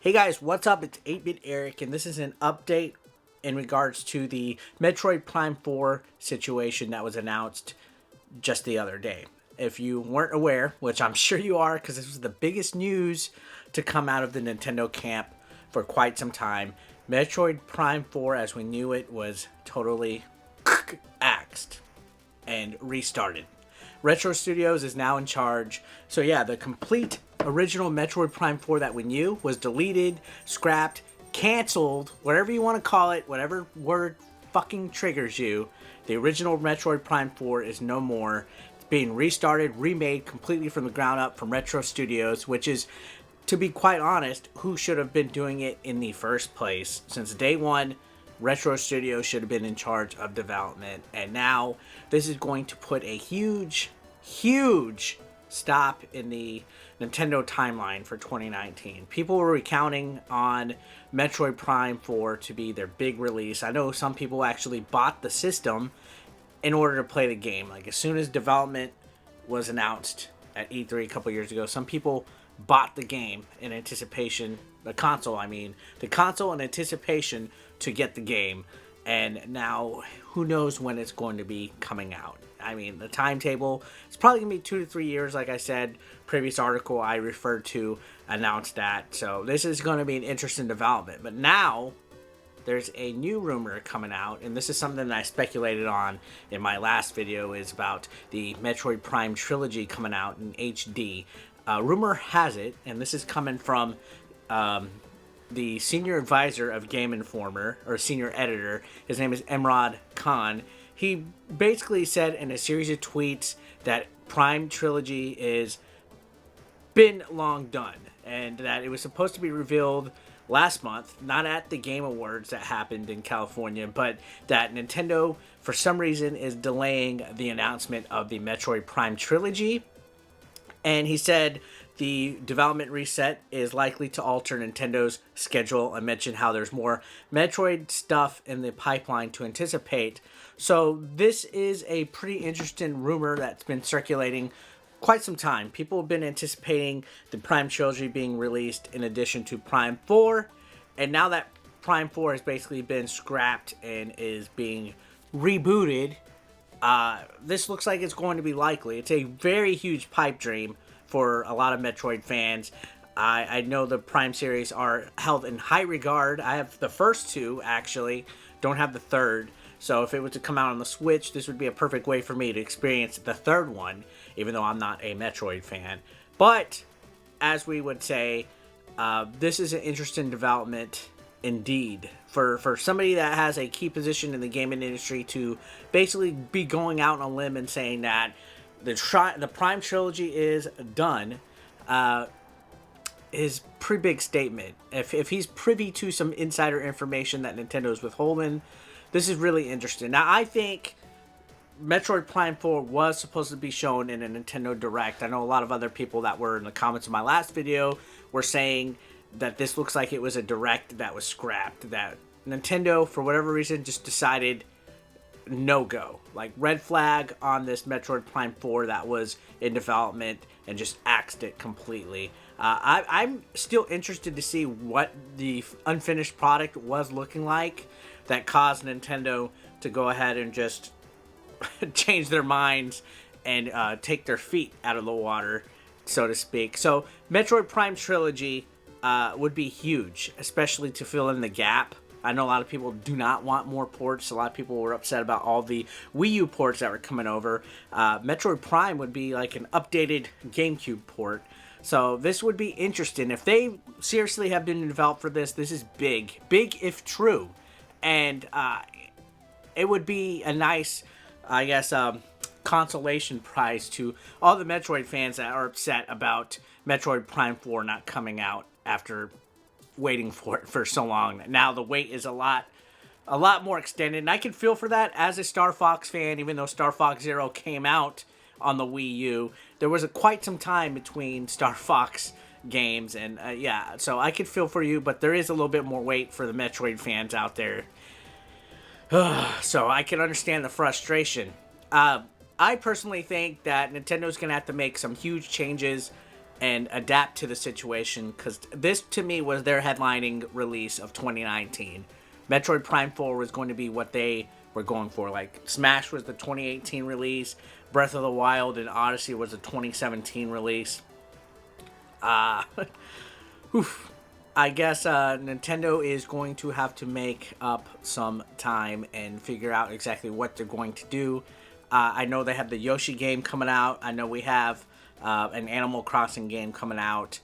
Hey guys, what's up? It's 8-Bit Eric, and this is an update in regards to the Metroid Prime 4 situation that was announced just the other day. If you weren't aware, which I'm sure you are because this was the biggest news to come out of the Nintendo camp for quite some time, Metroid Prime 4 as we knew it was totally axed and restarted. Retro Studios is now in charge. So yeah, the complete original Metroid Prime 4 that we knew was deleted, scrapped, canceled, whatever you want to call it, whatever word fucking triggers you. The original Metroid Prime 4 is no more. It's being restarted, remade completely from the ground up from Retro Studios, which is, to be quite honest, who should have been doing it in the first place. Since day one, Retro Studios should have been in charge of development, and now this is going to put a huge stop in the Nintendo timeline for 2019. People were recounting on Metroid Prime 4 to be their big release. I know some people actually bought the system in order to play the game. Like, as soon as development was announced at E3 a couple years ago, some people bought the game in anticipation, the console in anticipation to get the game. And now, who knows when it's going to be coming out. I mean, the timetable, it's probably going to be 2 to 3 years, like I said. Previous article I referred to announced that. So this is going to be an interesting development. But now, there's a new rumor coming out, and this is something that I speculated on in my last video, is about the Metroid Prime Trilogy coming out in HD. Rumor has it, and this is coming from the senior advisor of Game Informer, or senior editor. His name is Emrod Khan. He basically said in a series of tweets that Prime Trilogy is been long done, and that it was supposed to be revealed last month, not at the Game Awards that happened in California, but that Nintendo, for some reason, is delaying the announcement of the Metroid Prime Trilogy. And he said the development reset is likely to alter Nintendo's schedule. I mentioned how there's more Metroid stuff in the pipeline to anticipate. So this is a pretty interesting rumor that's been circulating quite some time. People have been anticipating the Prime Trilogy being released in addition to Prime 4. And now that Prime 4 has basically been scrapped and is being rebooted, this looks like it's going to be likely. It's a very huge pipe dream for a lot of Metroid fans. I know the Prime series are held in high regard. I have the first two, actually. Don't have the third. So if it was to come out on the Switch, this would be a perfect way for me to experience the third one, even though I'm not a Metroid fan. But, as we would say, this is an interesting development indeed. For somebody that has a key position in the gaming industry to basically be going out on a limb and saying that the Prime Trilogy is done, is pretty big statement. If he's privy to some insider information that Nintendo's withholding, this is really interesting. Now, I think Metroid Prime 4 was supposed to be shown in a Nintendo Direct. I know a lot of other people that were in the comments of my last video were saying that this looks like it was a Direct that was scrapped. That Nintendo, for whatever reason, just decided no go. Like, red flag on this Metroid Prime 4 that was in development and just axed it completely. I'm still interested to see what the unfinished product was looking like that caused Nintendo to go ahead and just change their minds and take their feet out of the water, so to speak. So Metroid Prime Trilogy would be huge, especially to fill in the gap. I know a lot of people do not want more ports. A lot of people were upset about all the Wii U ports that were coming over. Metroid Prime would be like an updated GameCube port. So this would be interesting. If they seriously have been developed for this, this is big. Big if true. And it would be a nice, I guess, consolation prize to all the Metroid fans that are upset about Metroid Prime 4 not coming out after waiting for it for so long. Now the wait is a lot more extended, and I can feel for that as a Star Fox fan. Even though Star Fox Zero came out on the Wii U, there was quite some time between Star Fox games, and yeah, so I could feel for you, but there is a little bit more wait for the Metroid fans out there. So I can understand the frustration. I personally think that Nintendo's going to have to make some huge changes and adapt to the situation, because this to me was their headlining release of 2019. Metroid Prime 4 was going to be what they were going for. Like, Smash was the 2018 release, Breath of the Wild and Odyssey was the 2017 release. Oof. I guess Nintendo is going to have to make up some time and figure out exactly what they're going to do. I know they have the Yoshi game coming out. I know we have an Animal Crossing game coming out.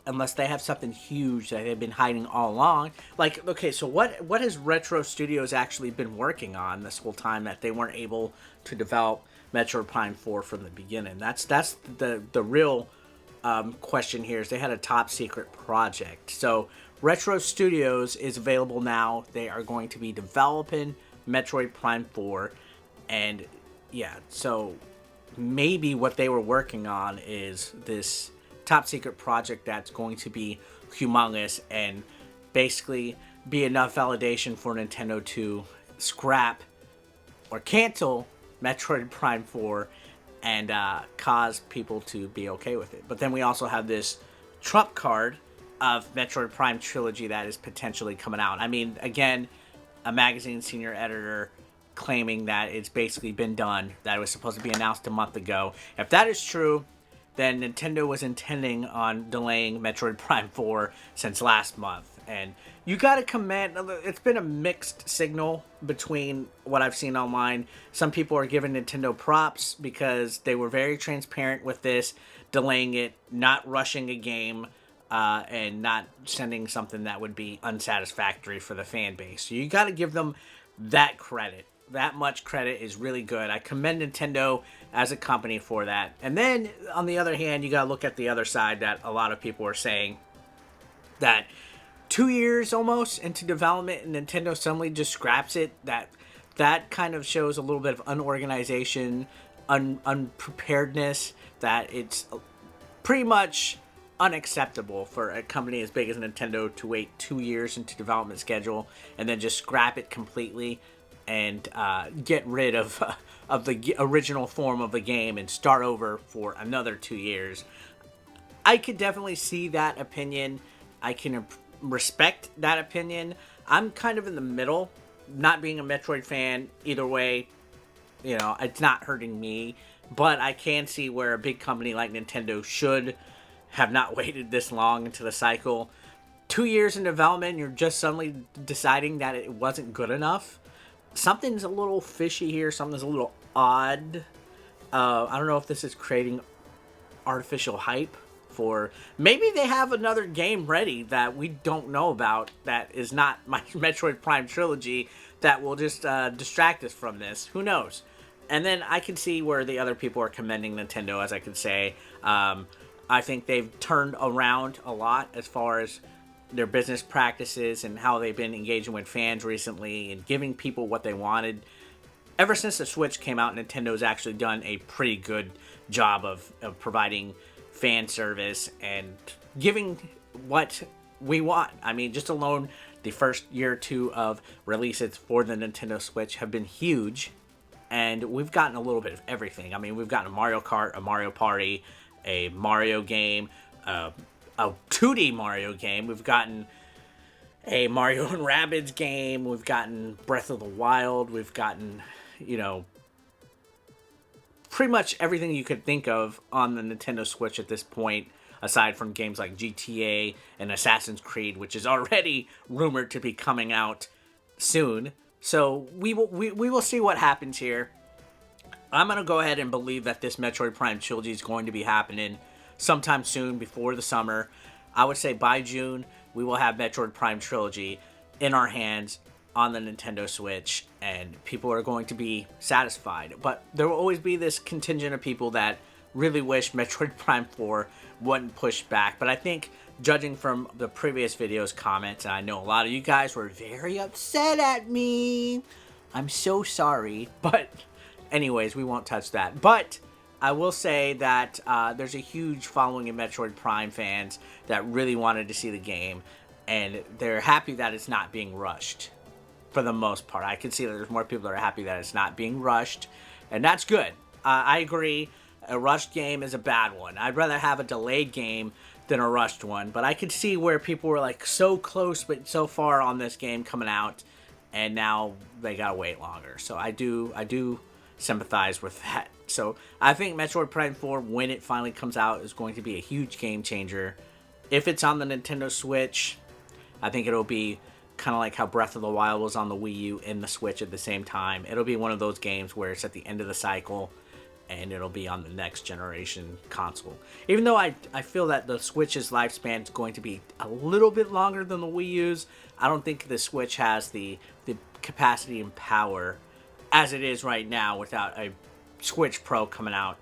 Unless they have something huge that they've been hiding all along. Like, okay, so what has Retro Studios actually been working on this whole time that they weren't able to develop Metroid Prime 4 from the beginning? That's the real question here, is they had a top secret project. So Retro Studios is available now. They are going to be developing Metroid Prime 4. And yeah, so maybe what they were working on is this top secret project that's going to be humongous and basically be enough validation for Nintendo to scrap or cancel Metroid Prime 4 and cause people to be okay with it. But then we also have this trump card of Metroid Prime Trilogy that is potentially coming out. I mean, again, a magazine senior editor claiming that it's basically been done, that it was supposed to be announced a month ago. If that is true, then Nintendo was intending on delaying Metroid Prime 4 since last month. And you gotta commend, it's been a mixed signal between what I've seen online. Some people are giving Nintendo props because they were very transparent with this, delaying it, not rushing a game, and not sending something that would be unsatisfactory for the fan base. So you gotta give them that credit. That much credit is really good. I commend Nintendo as a company for that. And then, on the other hand, you gotta look at the other side that a lot of people are saying that 2 years almost into development and Nintendo suddenly just scraps it. That kind of shows a little bit of unorganization, unpreparedness, that it's pretty much unacceptable for a company as big as Nintendo to wait 2 years into development schedule and then just scrap it completely and get rid of the original form of the game and start over for another 2 years. I could definitely see that opinion. I can respect that opinion. I'm kind of in the middle, not being a Metroid fan either way. You know, it's not hurting me, but I can see where a big company like Nintendo should have not waited this long into the cycle. 2 years in development, you're just suddenly deciding that it wasn't good enough. Something's a little fishy here. Something's a little odd. I don't know if this is creating artificial hype for... Maybe they have another game ready that we don't know about that is not my Metroid Prime Trilogy that will just distract us from this. Who knows? And then I can see where the other people are commending Nintendo, as I could say. I think they've turned around a lot as far as their business practices and how they've been engaging with fans recently and giving people what they wanted. Ever since the Switch came out, Nintendo's actually done a pretty good job of providing fan service and giving what we want. I mean, just alone, the first year or two of releases for the Nintendo Switch have been huge, and we've gotten a little bit of everything. I mean, we've gotten a Mario Kart, a Mario Party, a Mario game, a 2D Mario game. We've gotten a Mario and Rabbids game. We've gotten Breath of the Wild. We've gotten, you know, pretty much everything you could think of on the Nintendo Switch at this point, aside from games like GTA and Assassin's Creed, which is already rumored to be coming out soon. So we will see what happens here. I'm going to go ahead and believe that this Metroid Prime Trilogy is going to be happening sometime soon before the summer. I would say by June, we will have Metroid Prime Trilogy in our hands on the Nintendo Switch, and people are going to be satisfied. But there will always be this contingent of people that really wish Metroid Prime 4 wouldn't push back. But I think, judging from the previous video's comments, and I know a lot of you guys were very upset at me. I'm so sorry. But anyways, we won't touch that. But I will say that there's a huge following of Metroid Prime fans that really wanted to see the game, and they're happy that it's not being rushed for the most part. I can see that there's more people that are happy that it's not being rushed, and that's good. I agree. A rushed game is a bad one. I'd rather have a delayed game than a rushed one. But I could see where people were like so close but so far on this game coming out, and now they gotta wait longer. So I do sympathize with that. So I think Metroid Prime 4, when it finally comes out, is going to be a huge game changer. If it's on the Nintendo Switch, I think it'll be kind of like how Breath of the Wild was on the Wii U and the Switch at the same time. It'll be one of those games where it's at the end of the cycle and it'll be on the next generation console. Even though I feel that the Switch's lifespan is going to be a little bit longer than the Wii U's, I don't think the Switch has the capacity and power as it is right now without a Switch Pro coming out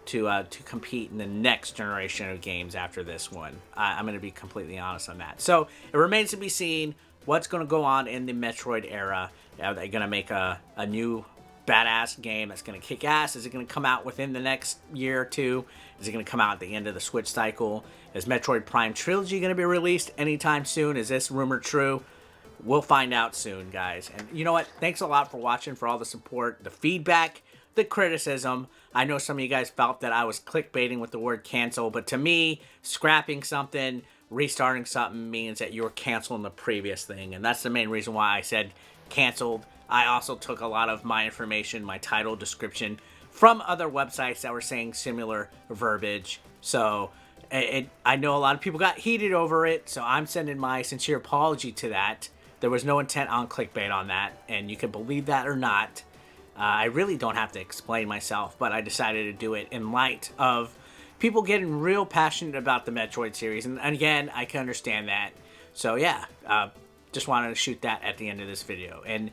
to compete in the next generation of games after this one. I'm going to be completely honest on that. So it remains to be seen what's going to go on in the Metroid era. Are they going to make a new badass game that's going to kick ass? Is it going to come out within the next year or two? Is it going to come out at the end of the Switch cycle? Is Metroid Prime Trilogy going to be released anytime soon? Is this rumor true? We'll find out soon, guys. And you know what? Thanks a lot for watching, for all the support, the feedback, the criticism. I know some of you guys felt that I was clickbaiting with the word cancel, but to me, scrapping something, restarting something means that you're canceling the previous thing. And that's the main reason why I said canceled. I also took a lot of my information, my title description, from other websites that were saying similar verbiage. So I know a lot of people got heated over it, so I'm sending my sincere apology to that. There was no intent on clickbait on that, and you can believe that or not. I really don't have to explain myself, but I decided to do it in light of people getting real passionate about the Metroid series. And again, I can understand that. So yeah, just wanted to shoot that at the end of this video. And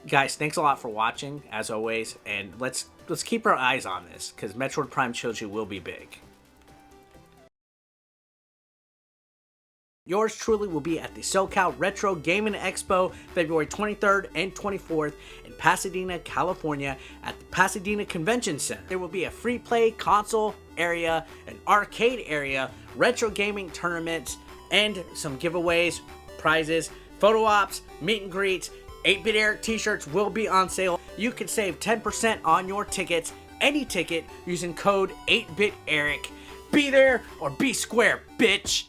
guys, thanks a lot for watching, as always. And let's keep our eyes on this, because Metroid Prime Trilogy will be big. Yours truly will be at the SoCal Retro Gaming Expo, February 23rd and 24th in Pasadena, California at the Pasadena Convention Center. There will be a free play console area, an arcade area, retro gaming tournaments, and some giveaways, prizes, photo ops, meet and greets. 8-Bit Eric t-shirts will be on sale. You can save 10% on your tickets, any ticket, using code 8-Bit Eric. Be there or be square, bitch!